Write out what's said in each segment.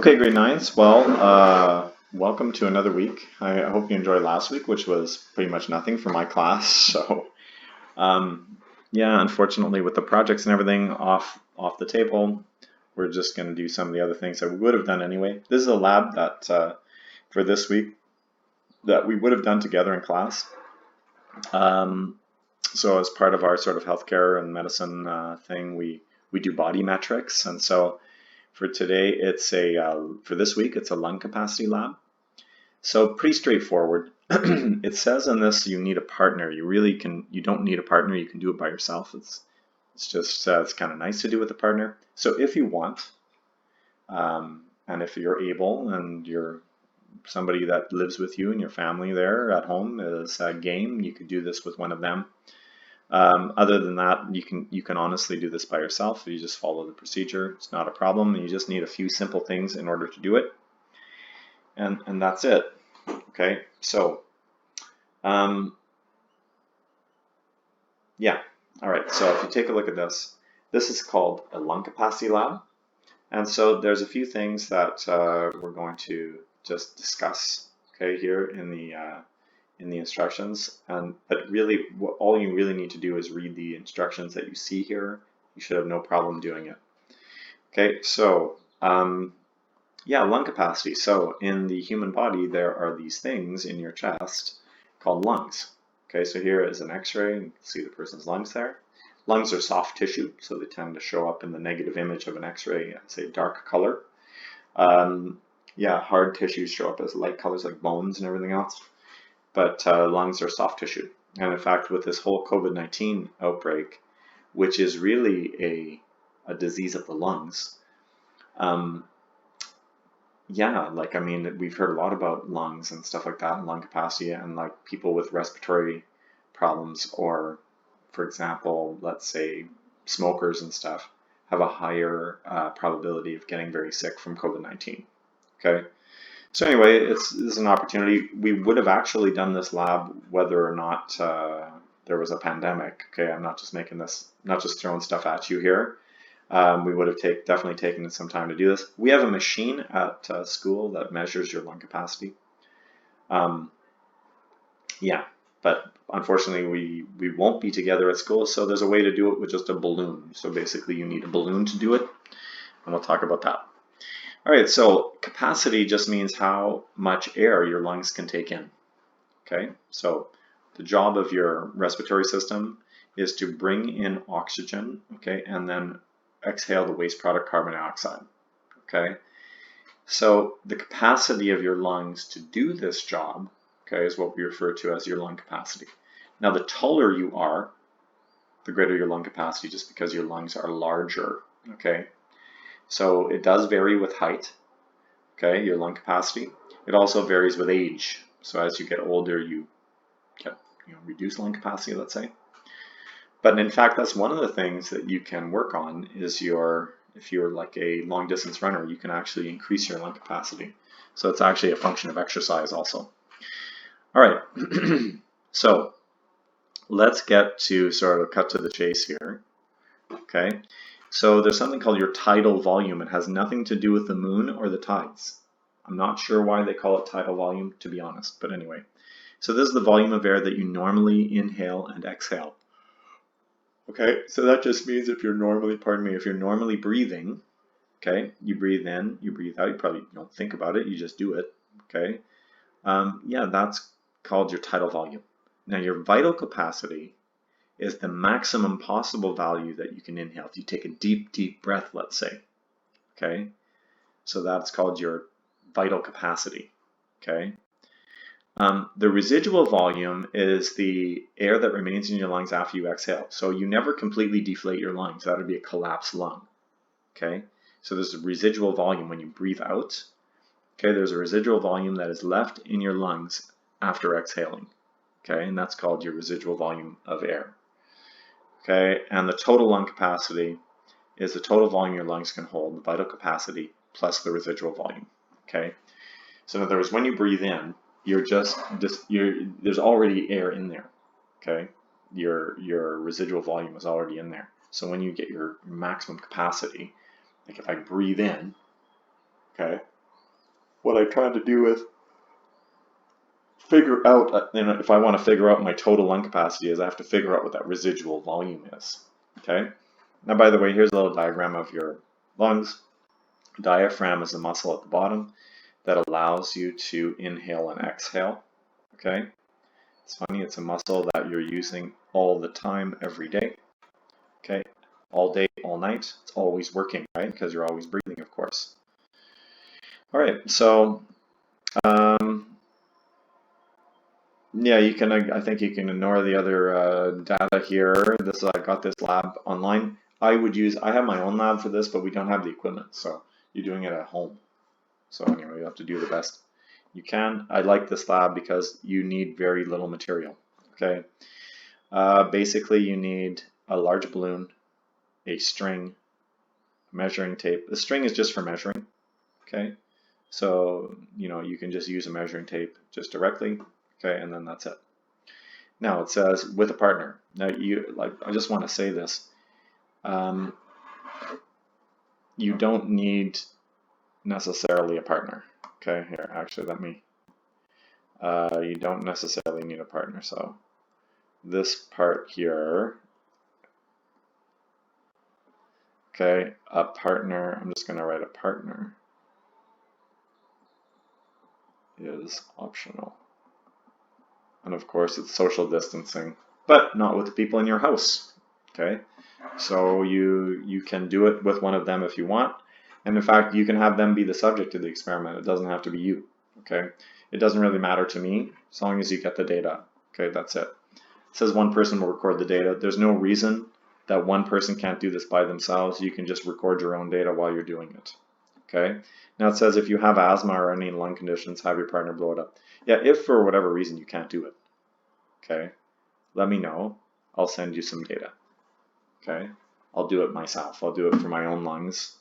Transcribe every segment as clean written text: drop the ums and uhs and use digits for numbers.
Okay, grade nines. Well, welcome to another week. I hope you enjoyed last week, which was pretty much nothing for my class. So, um, yeah, unfortunately, with the projects and everything off the table, we're just going to do some of the other things that we would have done anyway. This is a lab that for this week that we would have done together in class. So, as part of our sort of healthcare and medicine thing, we do body metrics, and so. For today, it's for this week, it's a lung capacity lab. So pretty straightforward. It says in this you need a partner. You don't need a partner. You can do it by yourself. It's just it's kind of nice to do with a partner. So if you want, and if you're able, and you're somebody that lives with you and your family there at home is game, you could do this with one of them. Other than that, you can honestly do this by yourself. You just follow the procedure. It's not a problem. You just need a few simple things in order to do it, and that's it. Okay, so yeah, all right. So if you take a look at this, this is called a lung capacity lab, and so there's a few things that we're going to just discuss. Okay, here in the instructions, but really all you really need to do is read the instructions that you see here. You should have no problem doing it. Okay, so yeah, lung capacity. So in the human body there are these things in your chest called lungs. Okay, so here is an x-ray. You can see the person's lungs there. Lungs are soft tissue, so they tend to show up in the negative image of an x-ray as a dark color. Yeah, hard tissues show up as light colors like bones and everything else. But lungs are soft tissue. And in fact, with this whole COVID-19 outbreak, which is really a disease of the lungs, yeah, like, I mean, we've heard a lot about lungs and stuff like that, and lung capacity, and like people with respiratory problems, or for example, let's say smokers and stuff, have a higher probability of getting very sick from COVID-19. Okay. So anyway, this is an opportunity. We would have actually done this lab whether or not there was a pandemic. Okay, I'm not just making this, not just throwing stuff at you here. We would have definitely taken some time to do this. We have a machine at school that measures your lung capacity. Yeah, but unfortunately we won't be together at school, so there's a way to do it with just a balloon. So basically you need a balloon to do it, and we'll talk about that. All right, so capacity just means how much air your lungs can take in. Okay, so the job of your respiratory system is to bring in oxygen, okay, and then exhale the waste product carbon dioxide. Okay, so the capacity of your lungs to do this job, okay, is what we refer to as your lung capacity. Now, the taller you are, the greater your lung capacity, just because your lungs are larger. Okay. So it does vary with height, okay, your lung capacity. It also varies with age. So as you get older, you get reduced lung capacity, let's say. But in fact, that's one of the things that you can work on is if you're like a long distance runner, you can actually increase your lung capacity. So it's actually a function of exercise also. All right, so let's get to sort of cut to the chase here, okay? So there's something called your tidal volume. It has nothing to do with the moon or the tides. I'm not sure why they call it tidal volume, to be honest, but anyway. So this is the volume of air that you normally inhale and exhale. Okay, so that just means if you're normally breathing, okay, you breathe in, you breathe out, you probably don't think about it, you just do it, okay? Yeah, that's called your tidal volume. Now your vital capacity is the maximum possible value that you can inhale. If you take a deep, deep breath, let's say, okay? So that's called your vital capacity, okay? The residual volume is the air that remains in your lungs after you exhale. So you never completely deflate your lungs. That would be a collapsed lung, okay? So there's a residual volume when you breathe out, okay? There's a residual volume that is left in your lungs after exhaling, okay? And that's called your residual volume of air. Okay, and the total lung capacity is the total volume your lungs can hold, the vital capacity plus the residual volume. Okay, so in other words, when you breathe in, there's already air in there. Okay, your residual volume is already in there. So when you get your maximum capacity, like if I breathe in, okay, what I'm trying to do is figure out, if I want to figure out my total lung capacity, is I have to figure out what that residual volume is. Okay. Now, by the way, here's a little diagram of your lungs. Diaphragm is the muscle at the bottom that allows you to inhale and exhale. Okay. It's funny, it's a muscle that you're using all the time, every day. Okay. All day, all night. It's always working, right? Because you're always breathing, of course. All right. So, yeah, you can. I think you can ignore the other data here. I got this lab online. I have my own lab for this, but we don't have the equipment, so you're doing it at home. So anyway, you have to do the best you can. I like this lab because you need very little material. Okay, basically you need a large balloon, a string, measuring tape. The string is just for measuring. Okay, so you can just use a measuring tape just directly. Okay, and then that's it. Now it says with a partner. Now I just want to say this. You don't need necessarily a partner. Okay, here, actually, you don't necessarily need a partner. So this part here, okay, a partner, I'm just going to write a partner is optional. And of course, it's social distancing, but not with the people in your house. Okay, so you can do it with one of them if you want. And in fact, you can have them be the subject of the experiment. It doesn't have to be you. Okay, it doesn't really matter to me as long as you get the data. Okay, that's it. It says one person will record the data. There's no reason that one person can't do this by themselves. You can just record your own data while you're doing it. Okay, now it says if you have asthma or any lung conditions, have your partner blow it up. Yeah, if for whatever reason you can't do it, okay, let me know. I'll send you some data. Okay, I'll do it myself. I'll do it for my own lungs,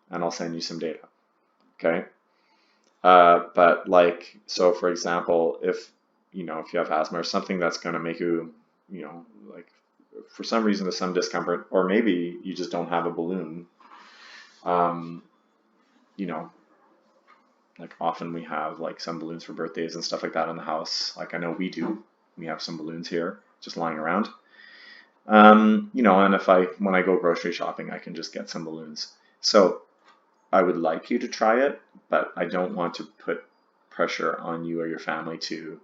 and I'll send you some data. Okay, but so for example, if you have asthma or something that's going to make you, like for some reason there's some discomfort, or maybe you just don't have a balloon. Like often we have like some balloons for birthdays and stuff like that in the house. Like I know we do. We have some balloons here just lying around. And when I go grocery shopping, I can just get some balloons. So I would like you to try it, but I don't want to put pressure on you or your family to,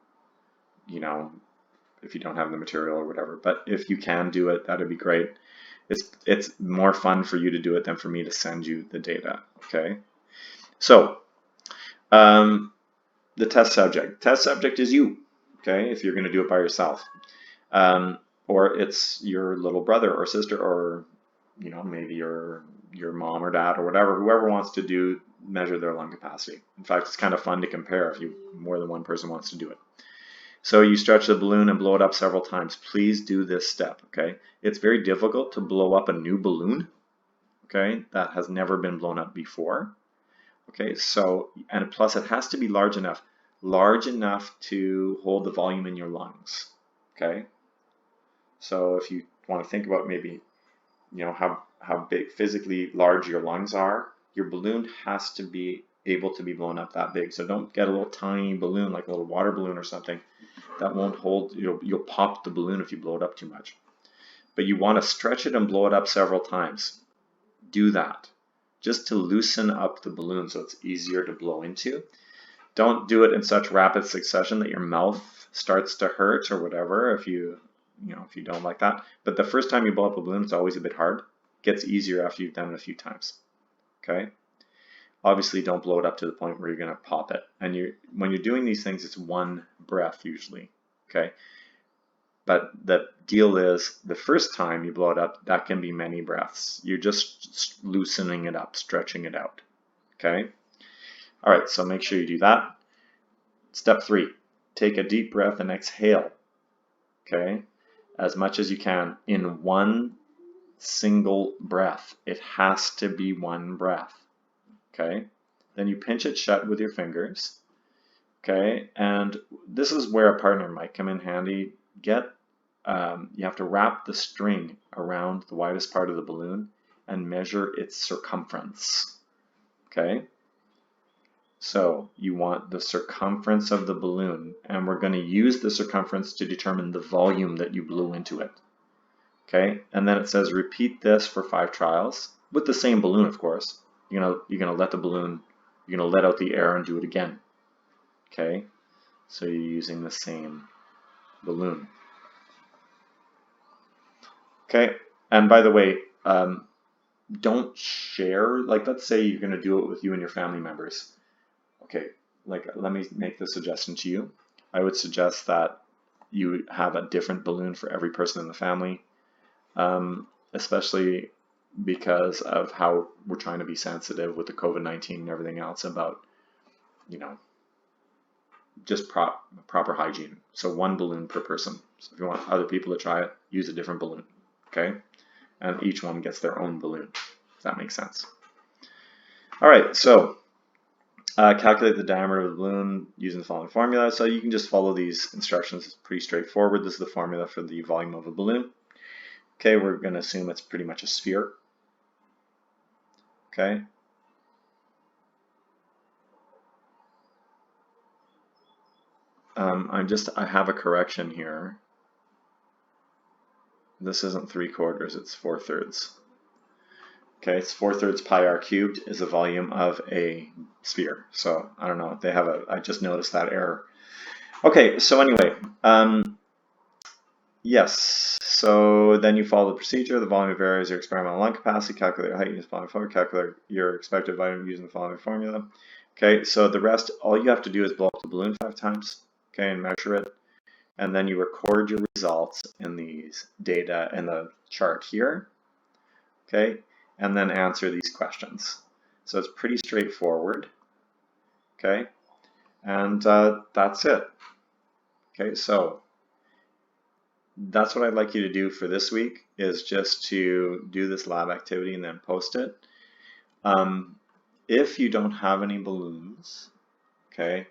if you don't have the material or whatever. But if you can do it, that'd be great. It's more fun for you to do it than for me to send you the data. Okay. So the test subject is you. Okay, if you're going to do it by yourself. Or it's your little brother or sister, or maybe your mom or dad or whoever wants to measure their lung capacity. In fact, it's kind of fun to compare if more than one person wants to do it. So you stretch the balloon and blow it up several times. Please do this step. Okay, it's very difficult to blow up a new balloon. Okay, that has never been blown up before. Okay, so and plus it has to be large enough to hold the volume in your lungs. Okay. So if you want to think about maybe, how big physically large your lungs are, your balloon has to be able to be blown up that big. So don't get a little tiny balloon, like a little water balloon or something. That won't hold, you'll pop the balloon if you blow it up too much. But you want to stretch it and blow it up several times. Do that just to loosen up the balloon so it's easier to blow into. Don't do it in such rapid succession that your mouth starts to hurt or whatever if you don't like that. But the first time you blow up a balloon, it's always a bit hard. It gets easier after you've done it a few times. Okay? Obviously, don't blow it up to the point where you're going to pop it. And when you're doing these things, it's one breath usually. Okay? But the deal is, the first time you blow it up, that can be many breaths. You're just loosening it up, stretching it out. Okay? All right, so make sure you do that. Step 3, take a deep breath and exhale. Okay? As much as you can in one single breath. It has to be one breath. Okay? Then you pinch it shut with your fingers. Okay? And this is where a partner might come in handy. You have to wrap the string around the widest part of the balloon and measure its circumference. Okay? So you want the circumference of the balloon, and we're going to use the circumference to determine the volume that you blew into it. Okay, and then it says repeat this for 5 trials with the same balloon, of course. You're gonna let the balloon, you're gonna let out the air and do it again. Okay, so you're using the same balloon. Okay, and by the way, don't share, like let's say you're gonna do it with you and your family members. Okay, like let me make the suggestion to you. I would suggest that you have a different balloon for every person in the family, especially because of how we're trying to be sensitive with the COVID-19 and everything else about, just proper hygiene. So 1 balloon per person. So if you want other people to try it, use a different balloon, okay? And each one gets their own balloon, if that makes sense. All right, so calculate the diameter of the balloon using the following formula. So you can just follow these instructions. It's pretty straightforward. This is the formula for the volume of a balloon. Okay, we're going to assume it's pretty much a sphere. Okay. I have a correction here. This isn't 3/4, it's 4/3. Okay, it's 4/3 pi r cubed is the volume of a sphere. So I don't know, I just noticed that error. Okay, so anyway, yes, so then you follow the procedure. The volume varies your experimental lung capacity, calculate your height using the following formula, calculate your expected volume using the following formula. Okay, so the rest, all you have to do is blow up the balloon 5 times, okay, and measure it. And then you record your results in these data in the chart here, okay, and then answer these questions. So it's pretty straightforward, okay, and that's it. Okay, so that's what I'd like you to do for this week, is just to do this lab activity and then post it. If you don't have any balloons, okay,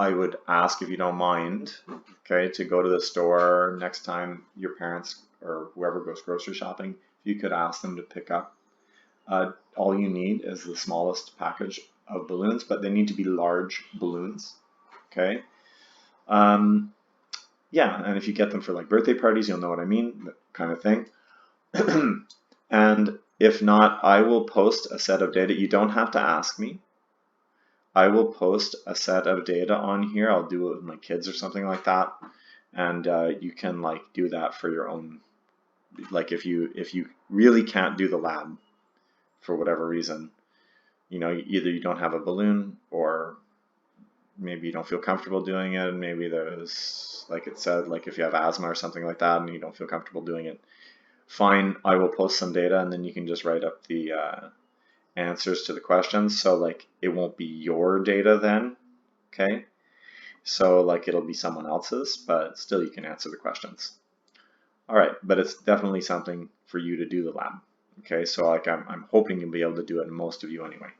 I would ask, if you don't mind, okay, to go to the store next time your parents or whoever goes grocery shopping, if you could ask them to pick up. All you need is the smallest package of balloons, but they need to be large balloons, okay? Yeah, and if you get them for like birthday parties, you'll know what I mean, that kind of thing. And if not, I will post a set of data. You don't have to ask me. I will post a set of data on here. I'll do it with my kids or something like that, and you can like do that for your own. Like if you really can't do the lab for whatever reason, either you don't have a balloon, or maybe you don't feel comfortable doing it. Maybe there's, like it said, like if you have asthma or something like that and you don't feel comfortable doing it, fine. I will post some data, and then you can just write up the answers to the questions. So like it won't be your data then, okay? So like it'll be someone else's, but still you can answer the questions. All right, but it's definitely something for you to do the lab. Okay, so like I'm hoping you'll be able to do it, and most of you anyway.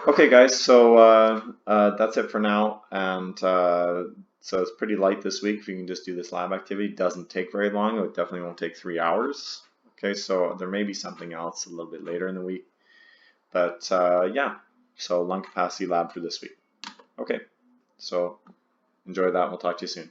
Okay guys, so that's it for now, and so it's pretty light this week. If you can just do this lab activity, it doesn't take very long. It definitely won't take 3 hours. Okay, so there may be something else a little bit later in the week. But yeah, so lung capacity lab for this week. Okay, so enjoy that. We'll talk to you soon.